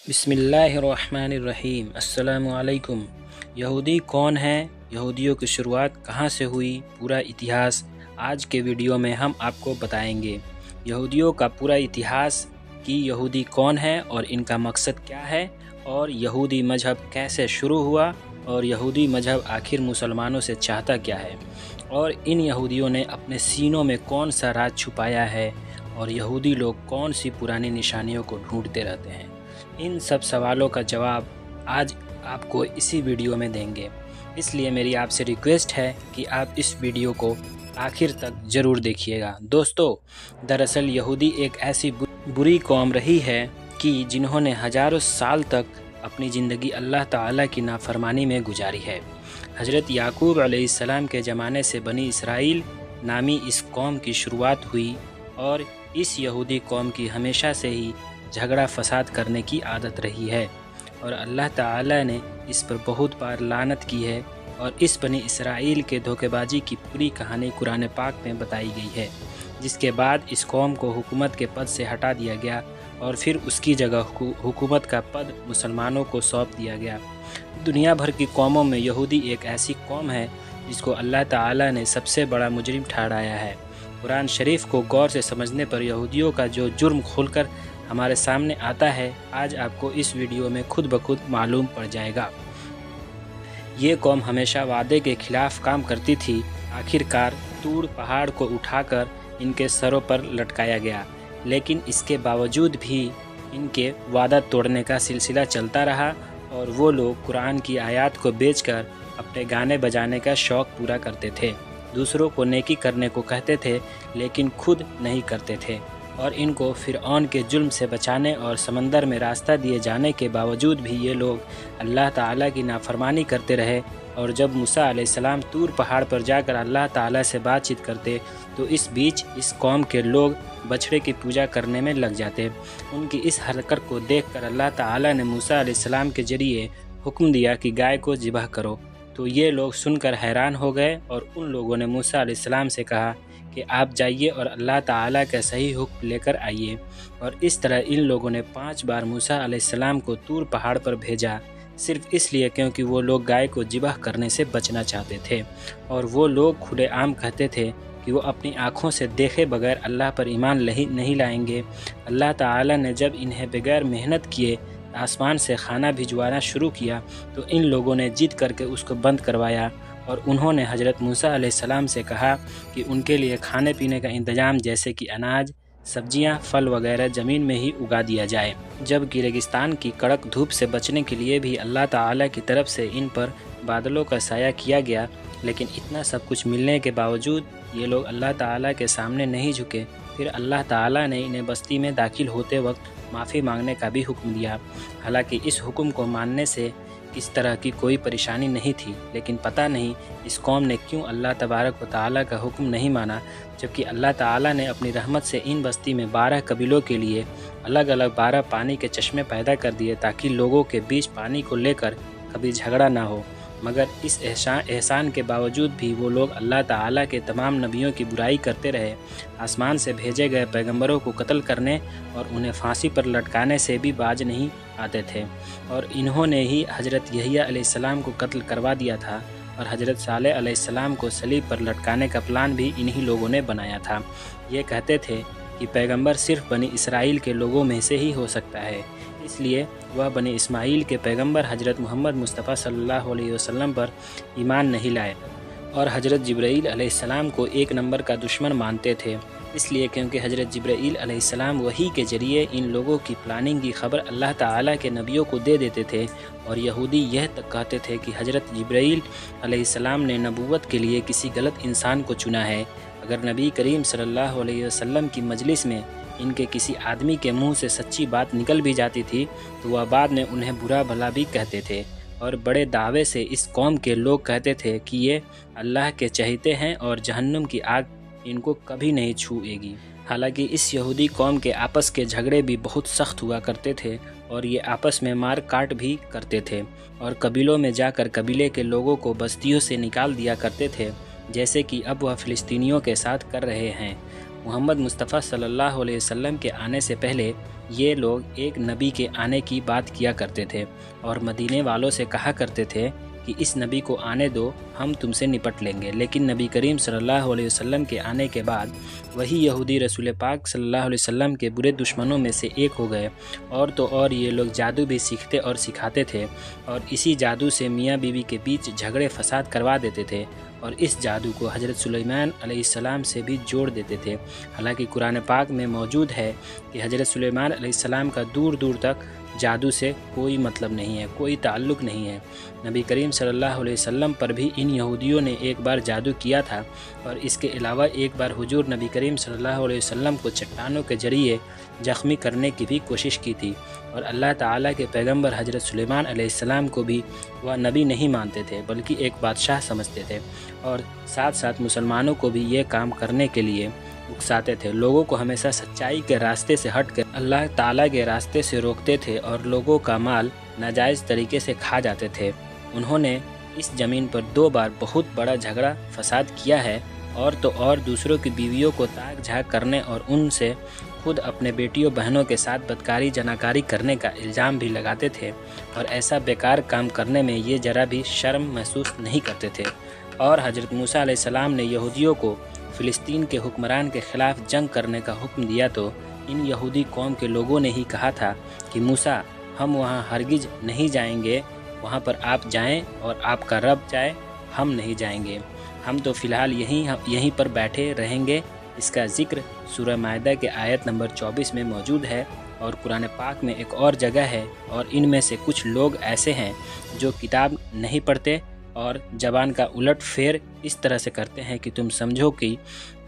बिस्मिल्लाहिर्रहमानिर्रहीम। अस्सलामु अलैकुम। यहूदी कौन हैं, यहूदियों की शुरुआत कहाँ से हुई, पूरा इतिहास आज के वीडियो में हम आपको बताएंगे। यहूदियों का पूरा इतिहास कि यहूदी कौन है और इनका मकसद क्या है, और यहूदी मजहब कैसे शुरू हुआ, और यहूदी मजहब आखिर मुसलमानों से चाहता क्या है, और इन यहूदियों ने अपने सीनों में कौन सा राज छुपाया है, और यहूदी लोग कौन सी पुरानी निशानियों को ढूंढते रहते हैं। इन सब सवालों का जवाब आज आपको इसी वीडियो में देंगे। इसलिए मेरी आपसे रिक्वेस्ट है कि आप इस वीडियो को आखिर तक ज़रूर देखिएगा। दोस्तों, दरअसल यहूदी एक ऐसी बुरी कौम रही है कि जिन्होंने हज़ारों साल तक अपनी ज़िंदगी अल्लाह ताला की नाफरमानी में गुजारी है। हज़रत याकूब अलैहिस्सलाम के ज़माने से बनी इसराइल नामी इस कौम की शुरुआत हुई, और इस यहूदी कौम की हमेशा से ही झगड़ा फसाद करने की आदत रही है, और अल्लाह ताला ने इस पर बहुत बार लानत की है। और इस बनी इसराइल के धोखेबाजी की पूरी कहानी कुरान पाक में बताई गई है, जिसके बाद इस कौम को हुकूमत के पद से हटा दिया गया और फिर उसकी जगह हुकूमत का पद मुसलमानों को सौंप दिया गया। दुनिया भर की कौमों में यहूदी एक ऐसी कौम है जिसको अल्लाह ताला ने सबसे बड़ा मुजरिम ठहराया है। कुरान शरीफ को गौर से समझने पर यहूदियों का जो जुर्म खुलकर हमारे सामने आता है, आज आपको इस वीडियो में खुद ब खुद मालूम पड़ जाएगा। ये कौम हमेशा वादे के खिलाफ काम करती थी। आखिरकार तूर पहाड़ को उठाकर इनके सरों पर लटकाया गया, लेकिन इसके बावजूद भी इनके वादा तोड़ने का सिलसिला चलता रहा, और वो लोग कुरान की आयत को बेचकर अपने गाने बजाने का शौक़ पूरा करते थे। दूसरों को नेकी करने को कहते थे, लेकिन खुद नहीं करते थे। और इनको फिरऔन के जुल्म से बचाने और समंदर में रास्ता दिए जाने के बावजूद भी ये लोग अल्लाह ताला की नाफरमानी करते रहे। और जब मूसा अलैहिस्सलाम तूर पहाड़ पर जाकर अल्लाह ताला से बातचीत करते, तो इस बीच इस कौम के लोग बछड़े की पूजा करने में लग जाते। उनकी इस हरकत को देखकर अल्लाह ताला ने मूसा अलैहिस्सलाम के जरिए हुक्म दिया कि गाय को ज़िबह करो। तो ये लोग सुनकर हैरान हो गए, और उन लोगों ने मूसा अलैहिस्सलाम से कहा कि आप जाइए और अल्लाह ताला का सही हुक्म लेकर आइए। और इस तरह इन लोगों ने 5 बार मूसा अलैहिस्सलाम को तूर पहाड़ पर भेजा, सिर्फ इसलिए क्योंकि वो लोग गाय को ज़िबह करने से बचना चाहते थे। और वो लोग खुलेआम कहते थे कि वो अपनी आँखों से देखे बगैर अल्लाह पर ईमान नहीं लाएंगे। अल्लाह ताला ने जब इन्हें बगैर मेहनत किए आसमान से खाना भिजवाना शुरू किया, तो इन लोगों ने जिद करके उसको बंद करवाया, और उन्होंने हज़रत मूसा अलैहिस्सलाम से कहा कि उनके लिए खाने पीने का इंतज़ाम, जैसे कि अनाज, सब्जियां, फल वगैरह ज़मीन में ही उगा दिया जाए। जबकि रेगिस्तान की कड़क धूप से बचने के लिए भी अल्लाह ताला की तरफ से इन पर बादलों का साया किया गया। लेकिन इतना सब कुछ मिलने के बावजूद ये लोग अल्लाह ताला के सामने नहीं झुके। फिर अल्लाह ताला ने इन्हें बस्ती में दाखिल होते वक्त माफ़ी मांगने का भी हुक्म दिया। हालांकि इस हुक्म को मानने से इस तरह की कोई परेशानी नहीं थी, लेकिन पता नहीं इस कौम ने क्यों अल्लाह तबारक व तआला का हुक्म नहीं माना, जबकि अल्लाह ताला ने अपनी रहमत से इन बस्ती में 12 कबीलों के लिए अलग अलग 12 पानी के चश्मे पैदा कर दिए, ताकि लोगों के बीच पानी को लेकर कभी झगड़ा ना हो। मगर इस एहसान के बावजूद भी वो लोग अल्लाह ताला के तमाम नबियों की बुराई करते रहे। आसमान से भेजे गए पैगंबरों को कत्ल करने और उन्हें फांसी पर लटकाने से भी बाज नहीं आते थे, और इन्होंने ही हज़रत यहया अलैहिस्सलाम को कत्ल करवा दिया था, और हज़रत सालेह अलैहिस्सलाम को सलीब पर लटकाने का प्लान भी इन्हीं लोगों ने बनाया था। ये कहते थे कि पैगंबर सिर्फ बनी इसराइल के लोगों में से ही हो सकता है, इसलिए वह बनी इस्माइल के पैगंबर हज़रत मोहम्मद मुस्तफ़ा सल्लल्लाहु अलैहि वसल्लम पर ईमान नहीं लाए, और हज़रत जिब्राईल अलैहिस्सलाम को एक नंबर का दुश्मन मानते थे। इसलिए क्योंकि हज़रत जिब्राईल अलैहिस्सलाम वही के ज़रिए इन लोगों की प्लानिंग की खबर अल्लाह ताला के नबियों को दे देते थे। और यहूदी यह तक कहते थे कि हज़रत जिब्राईल अलैहिस्सलाम ने नबूवत के लिए किसी गलत इंसान को चुना है। अगर नबी करीम सल्लल्लाहु अलैहि वसल्लम की मजलिस में इनके किसी आदमी के मुंह से सच्ची बात निकल भी जाती थी, तो वह बाद में उन्हें बुरा भला भी कहते थे। और बड़े दावे से इस कौम के लोग कहते थे कि ये अल्लाह के चहेते हैं और जहन्नुम की आग इनको कभी नहीं छूएगी। हालांकि इस यहूदी कौम के आपस के झगड़े भी बहुत सख्त हुआ करते थे, और ये आपस में मार काट भी करते थे, और कबीलों में जाकर कबीले के लोगों को बस्तियों से निकाल दिया करते थे, जैसे कि अब वह फ़िलिस्तीनियों के साथ कर रहे हैं। محمد مصطفیٰ صلی اللہ علیہ وسلم کے آنے سے پہلے یہ لوگ ایک نبی کے آنے کی بات کیا کرتے تھے اور مدینے والوں سے کہا کرتے تھے کہ اس نبی کو آنے دو، ہم تم سے نپٹ لیں گے۔ لیکن نبی کریم صلی اللہ علیہ وسلم کے آنے کے بعد وہی یہودی رسول پاک صلی اللہ علیہ وسلم کے برے دشمنوں میں سے ایک ہو گئے، اور تو اور یہ لوگ جادو بھی سیکھتے اور سکھاتے تھے، اور اسی جادو سے میاں بیوی کے بیچ جھگڑے فساد کروا دیتے تھے، اور اس جادو کو حضرت سلیمان علیہ السلام سے بھی جوڑ دیتے تھے۔ حالانکہ قرآن پاک میں موجود ہے کہ حضرت سلیمان علیہ السلام کا دور دور تک جادو سے کوئی مطلب نہیں ہے، کوئی تعلق نہیں ہے۔ نبی کریم صلی اللہ علیہ وسلم پر بھی ان یہودیوں نے ایک بار جادو کیا تھا، اور اس کے علاوہ ایک بار حضور نبی کریم صلی اللہ علیہ وسلم کو چٹانوں کے ذریعے زخمی کرنے کی بھی کوشش کی تھی، اور اللہ تعالیٰ کے پیغمبر حضرت سلیمان علیہ السلام کو بھی وہ نبی نہیں مانتے تھے بلکہ ایک بادشاہ سمجھتے تھے، اور ساتھ ساتھ مسلمانوں کو بھی یہ کام کرنے کے لیے اکساتے تھے۔ لوگوں کو ہمیشہ سچائی کے راستے سے ہٹ کر اللہ تعالیٰ کے راستے سے روکتے تھے اور لوگوں کا مال ناجائز طریقے سے کھا جاتے تھے۔ انہوں نے اس زمین پر 2 بار بہت بڑا جھگڑا فساد کیا ہے، اور تو اور دوسروں کی بیویوں کو تاک جھانک کرنے اور ان سے خود اپنے بیٹیوں بہنوں کے ساتھ بدکاری جناکاری کرنے کا الزام بھی لگاتے تھے، اور ایسا بیکار کام کرنے میں یہ ذرا بھی شرم محسوس نہیں کرتے تھے۔ اور حضرت موسیٰ علیہ السلام نے یہودیوں کو فلسطین کے حکمران کے خلاف جنگ کرنے کا حکم دیا تو ان یہودی قوم کے لوگوں نے ہی کہا تھا کہ موسیٰ، ہم وہاں ہرگز نہیں جائیں گے، وہاں پر آپ جائیں اور آپ کا رب جائے، ہم نہیں جائیں گے، ہم تو فی الحال یہیں پر بیٹھے رہیں گے۔ اس کا ذکر سورہ مائدہ کے آیت نمبر 24 میں موجود ہے، اور قرآن پاک میں ایک اور جگہ ہے، اور ان میں سے کچھ لوگ ایسے ہیں جو کتاب نہیں پڑھتے اور زبان کا الٹ پھیر اس طرح سے کرتے ہیں کہ تم سمجھو کہ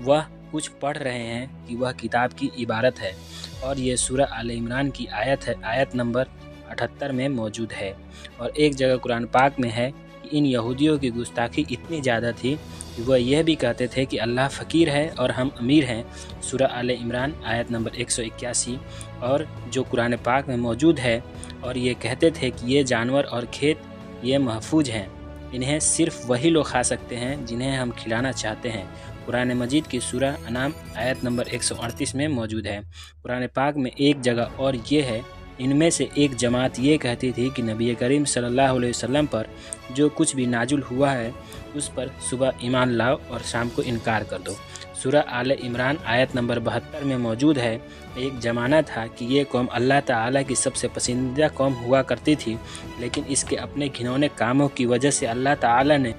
وہ کچھ پڑھ رہے ہیں کہ وہ کتاب کی عبارت ہے، اور یہ سورہ آل عمران کی آیت ہے، آیت نمبر 78 میں موجود ہے۔ اور ایک جگہ قرآن پاک میں ہے کہ ان یہودیوں کی گستاخی اتنی زیادہ تھی کہ وہ یہ بھی کہتے تھے کہ اللہ فقیر ہے اور ہم امیر ہیں، سورہ آل عمران آیت نمبر 181، اور جو قرآن پاک میں موجود ہے، اور یہ کہتے تھے کہ یہ جانور اور کھیت یہ محفوظ ہیں، انہیں صرف وہی لوگ کھا سکتے ہیں جنہیں ہم کھلانا چاہتے ہیں۔ قرآن مجید کی سورہ انعام آیت نمبر 138 میں موجود ہے۔ قرآن پاک میں ایک جگہ اور یہ ہے، ان میں سے ایک جماعت یہ کہتی تھی کہ نبی کریم صلی اللہ علیہ وسلم پر جو کچھ بھی نازل ہوا ہے اس پر صبح ایمان لاؤ اور شام کو انکار کر دو۔ سورہ آل عمران آیت نمبر 72 میں موجود ہے، ایک زمانہ تھا کہ یہ قوم اللہ تعالیٰ کی سب سے پسندیدہ قوم ہوا کرتی تھی، لیکن اس کے اپنے گھنونے کاموں کی وجہ سے اللہ تعالیٰ نے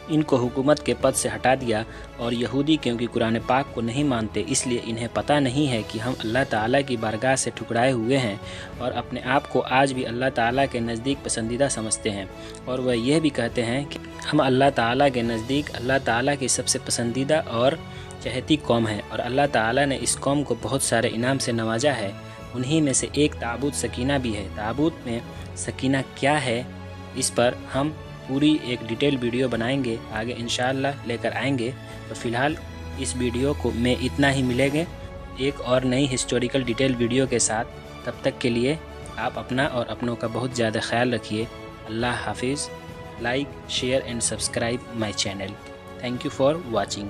ان کو حکومت کے پد سے ہٹا دیا، اور یہودی کیونکہ قرآن پاک کو نہیں مانتے اس لیے انہیں پتہ نہیں ہے کہ ہم اللہ تعالیٰ کی بارگاہ سے ٹھکرائے ہوئے ہیں، اور اپنے آپ کو آج بھی اللہ تعالیٰ کے نزدیک پسندیدہ سمجھتے ہیں، اور وہ یہ بھی کہتے ہیں کہ ہم اللہ تعالیٰ کے نزدیک اللہ تعالیٰ کی سب سے پسندیدہ اور چہیتی قوم ہے، اور اللہ تعالیٰ نے اس قوم کو بہت سارے انعام سے نوازا ہے۔ انہی میں سے ایک تابوت سکینہ بھی ہے۔ تابوت میں سکینہ کیا ہے، اس پر ہم پوری ایک ڈیٹیل ویڈیو بنائیں گے، آگے انشاءاللہ لے کر آئیں گے۔ تو فی الحال اس ویڈیو کو میں اتنا ہی ملیں گے ایک اور نئی ہسٹوریکل ڈیٹیل ویڈیو کے ساتھ۔ تب تک کے لیے آپ اپنا اور اپنوں کا بہت زیادہ خیال رکھیے۔ اللہ حافظ۔ Like, share and subscribe my channel. Thank you for watching.